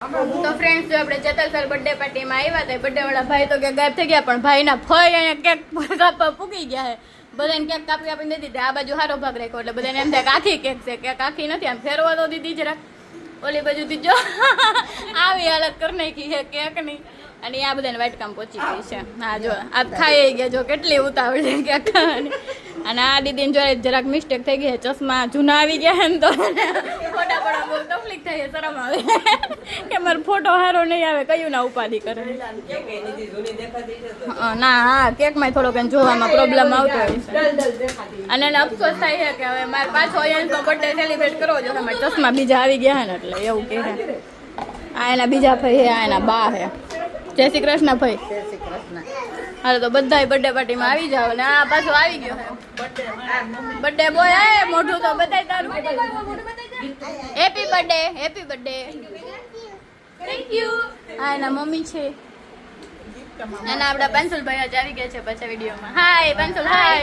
તો ફ્રેન્ડ્સ જો આપણે ચેતલ સર બર્થડે પાર્ટીમાં આવ્યા હતા, બર્થડે વાળા ભાઈ તો કે ગાયબ થઈ ગયા, પણ ભાઈના ફઈ અહીંયા કેક કાપવા પૂકી ગયા છે. બધાને કેક કાપી આપીને દઈ દીધી. આ બાજુ હારો ભાગ રાખ્યો એટલે બધાને એમ થાય કે આખી કેક છે. કેક આખી નથી, આમ ફેરવા તો દીધી જરાક. ઓલી બાજુથી જો આવી હાલત કરી નાખી છે કેકની. અને આ બધાને વાટકામ પહોંચી ગઈ છે. હા જો આ ખાઈ ગયા, જો કેટલી ઉતાવળ છે કેક ખાવાની. અને આ દીદીને જો જરાક મિસ્ટેક થઈ ગઈ છે, ચશ્મા જૂના આવી ગયા ને તો ફોટા પડવા બહુ તકલીફ થાય છે, શરમ આવે કે મારો ફોટો સારો નહીં આવે, કયું ના ઉપાધિ કરે. ના હા કેકમાં થોડોક એને જોવામાં પ્રોબ્લેમ આવતો હોય છે. અને એને અફસોસ થાય છે કે હવે મારે પાછો અહીંયા બર્થડે સેલિબ્રેટ કરવો જોઈએ, મારે ચશ્મા બીજા આવી ગયા ને એટલે એવું કહે છે. આ એના બીજા ભાઈ છે, આ એના બા છે. જય શ્રી કૃષ્ણ ભાઈ. હાલો તો બધા બર્થડે પાર્ટીમાં આવી જાવ. ને આ પાછો આવી ગયો બર્થડે બોય. હે મોઢું તો બતાય તારું. Happy birthday, happy birthday. Thank you. હા એના મમ્મી છે. અને આપણા પાંસુલભાઈ જ આવી ગયા છે પાછા વિડીયોમાં. હાય પાંસુલ, હાય.